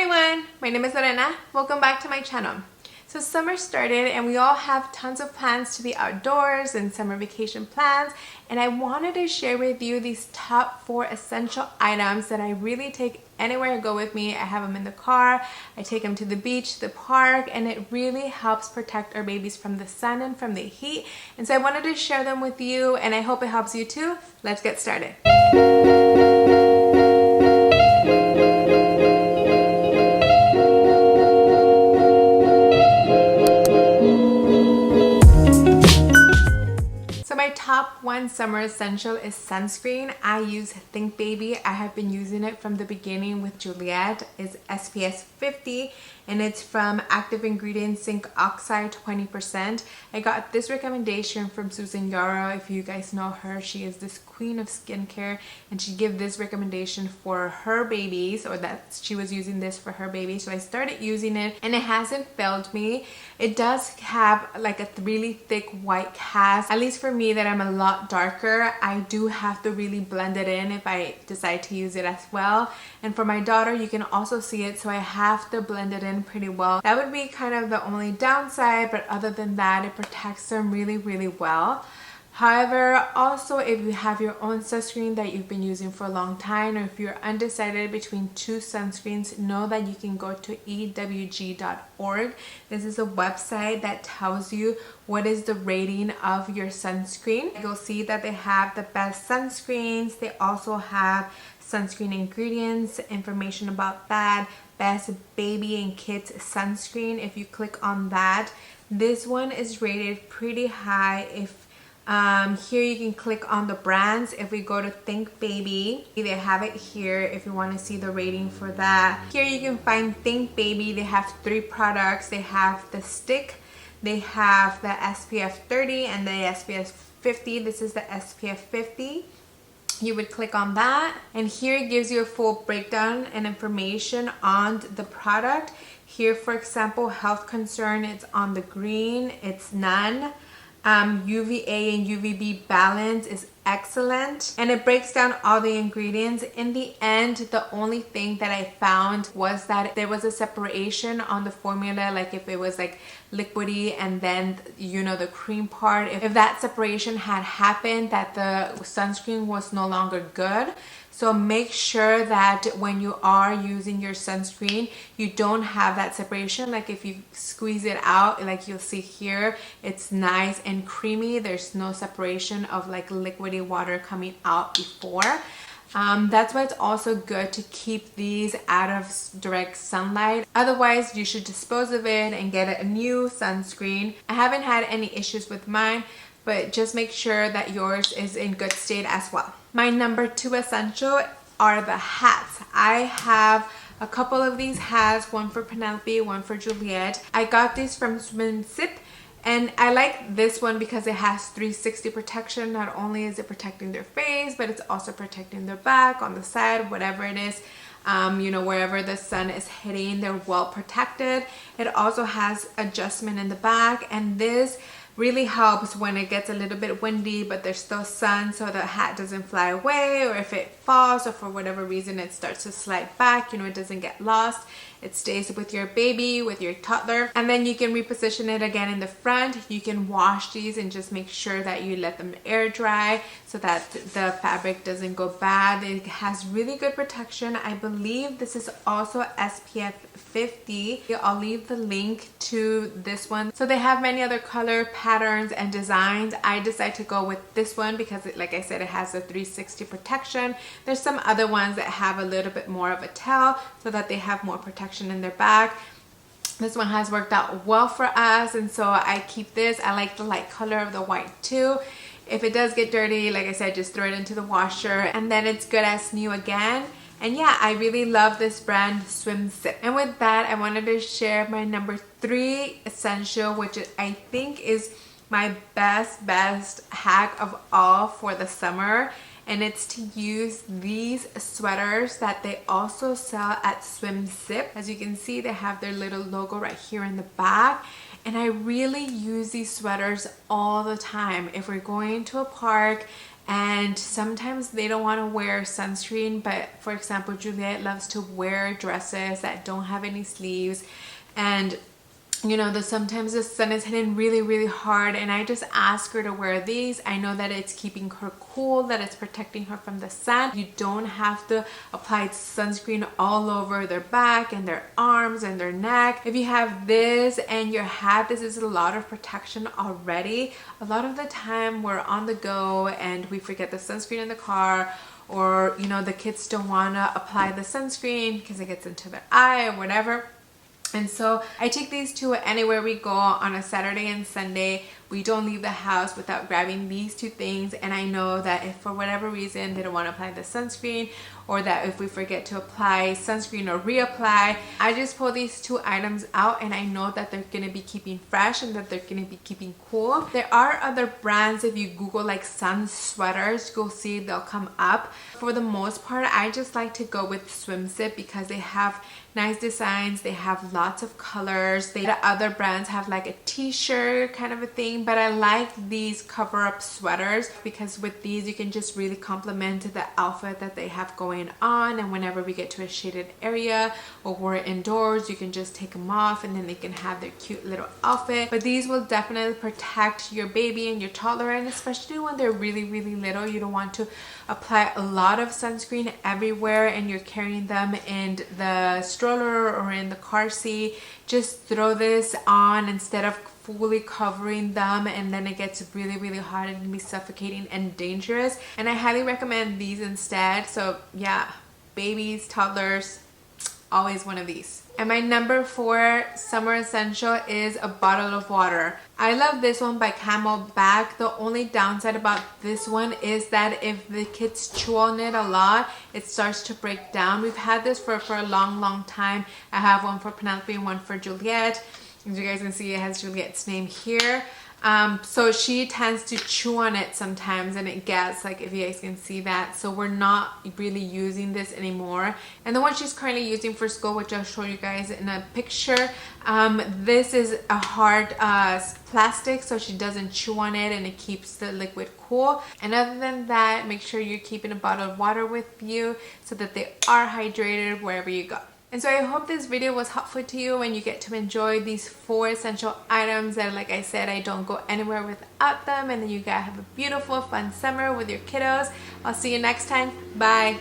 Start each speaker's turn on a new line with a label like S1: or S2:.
S1: everyone, my name is Lorena. Welcome back to my channel. So summer started and we all have tons of plans to be outdoors and summer vacation plans, and I wanted to share with you these top 4 essential items that I really take anywhere I go with me. I have them in the car, I take them to the beach, the park, and it really helps protect our babies from the sun and from the heat. And so I wanted to share them with you, and I hope it helps you too. Let's get started. Top 1 summer essential is sunscreen. I use Think Baby. I have been using it from the beginning with Juliette. It's SPF 50 and it's from active ingredients zinc oxide 20%. I got this recommendation from Susan Yarrow. If you guys know her, she is this queen of skincare, and she gave this recommendation for her babies, or that she was using this for her baby. So I started using it and it hasn't failed me. It does have like a really thick white cast. At least for me, that I'm a lot darker, I do have to really blend it in if I decide to use it as well. And for my daughter, you can also see it, so I have to blend it in pretty well. That would be kind of the only downside, but other than that, it protects them really well. However, also if you have your own sunscreen that you've been using for a long time, or if you're undecided between 2 sunscreens, know that you can go to ewg.org. This is a website that tells you what is the rating of your sunscreen. You'll see that they have the best sunscreens. They also have sunscreen ingredients, information about that, best baby and kids sunscreen. If you click on that, this one is rated pretty high. If here you can click on the brands. If we go to Think Baby, they have it here if you want to see the rating for that. Here you can find Think Baby. They have 3 products. They have the stick, they have the SPF 30 and the SPF 50. This is the SPF 50. You would click on that, and here it gives you a full breakdown and information on the product. Here, for example, health concern, it's on the green, it's none. UVA and UVB balance is excellent, and it breaks down all the ingredients. In the end, the only thing that I found was that there was a separation on the formula, like if it was like liquidy and then the cream part, if that separation had happened, that the sunscreen was no longer good. So make sure that when you are using your sunscreen, you don't have that separation. Like if you squeeze it out, like you'll see here, it's nice and creamy. There's no separation of like liquidy water coming out before. That's why it's also good to keep these out of direct sunlight. Otherwise, you should dispose of it and get a new sunscreen. I haven't had any issues with mine, but just make sure that yours is in good state as well. My number 2 essential are the hats. I have a couple of these hats, one for Penelope, one for Juliette. I got these from Swim Sip, and I like this one because it has 360 protection. Not only is it protecting their face, but it's also protecting their back, on the side, whatever it is. Wherever the sun is hitting, they're well protected. It also has adjustment in the back, and this really helps when it gets a little bit windy but there's still sun, so the hat doesn't fly away, or if it falls or for whatever reason it starts to slide back, it doesn't get lost. It stays with your baby, with your toddler, and then you can reposition it again in the front. You can wash these and just make sure that you let them air dry so that the fabric doesn't go bad. It has really good protection. I believe this is also SPF 50. I'll leave the link to this one. So they have many other color patterns and designs. I decided to go with this one because like I said, it has a 360 protection. There's some other ones that have a little bit more of a tail so that they have more protection in their back. This one has worked out well for us, and so I keep this. I like the light color of the white too. If it does get dirty, like I said, just throw it into the washer and then it's good as new again. And yeah, I really love this brand, Swim Sip. And with that, I wanted to share my number 3 essential, which I think is my best hack of all for the summer. And it's to use these sweaters that they also sell at Swim Sip. As you can see, they have their little logo right here in the back. And I really use these sweaters all the time. If we're going to a park and sometimes they don't want to wear sunscreen. But for example, Juliette loves to wear dresses that don't have any sleeves, and you know, sometimes the sun is hitting really hard, and I just ask her to wear these. I know that it's keeping her cool, that it's protecting her from the sun. You don't have to apply sunscreen all over their back and their arms and their neck. If you have this and your hat, this is a lot of protection already. A lot of the time we're on the go and we forget the sunscreen in the car, or you know, the kids don't want to apply the sunscreen because it gets into their eye or whatever. And so I take these two anywhere we go on a Saturday and Sunday. We don't leave the house without grabbing these two things. And I know that if for whatever reason they don't want to apply the sunscreen, or that if we forget to apply sunscreen or reapply, I just pull these two items out, and I know that they're going to be keeping fresh and that they're going to be keeping cool. There are other brands. If you Google like sun sweaters, you'll see they'll come up. For the most part, I just like to go with Swimsit because they have nice designs. They have lots of colors. The other brands have like a t-shirt kind of a thing, but I like these cover-up sweaters because with these you can just really complement the outfit that they have going on. And whenever we get to a shaded area or we're indoors, you can just take them off and then they can have their cute little outfit. But these will definitely protect your baby and your toddler, and especially when they're really little, you don't want to apply a lot of sunscreen everywhere and you're carrying them in the stroller or in the car seat. Just throw this on instead of fully covering them, and then it gets really hot and can be suffocating and dangerous. And I highly recommend these instead. So yeah, babies, toddlers, always one of these. And my number 4 summer essential is a bottle of water. I love this one by Camelback. The only downside about this one is that if the kids chew on it a lot, it starts to break down. We've had this for a long time. I have one for Penelope and one for Juliette. As you guys can see, it has Juliette's name here. So she tends to chew on it sometimes and it gets, like, if you guys can see that. So we're not really using this anymore. And the one she's currently using for school, which I'll show you guys in a picture, this is a hard plastic, so she doesn't chew on it and it keeps the liquid cool. And other than that, make sure you're keeping a bottle of water with you so that they are hydrated wherever you go. And so I hope this video was helpful to you and you get to enjoy these 4 essential items that, like I said, I don't go anywhere without them. And then you guys have a beautiful, fun summer with your kiddos. I'll see you next time. Bye.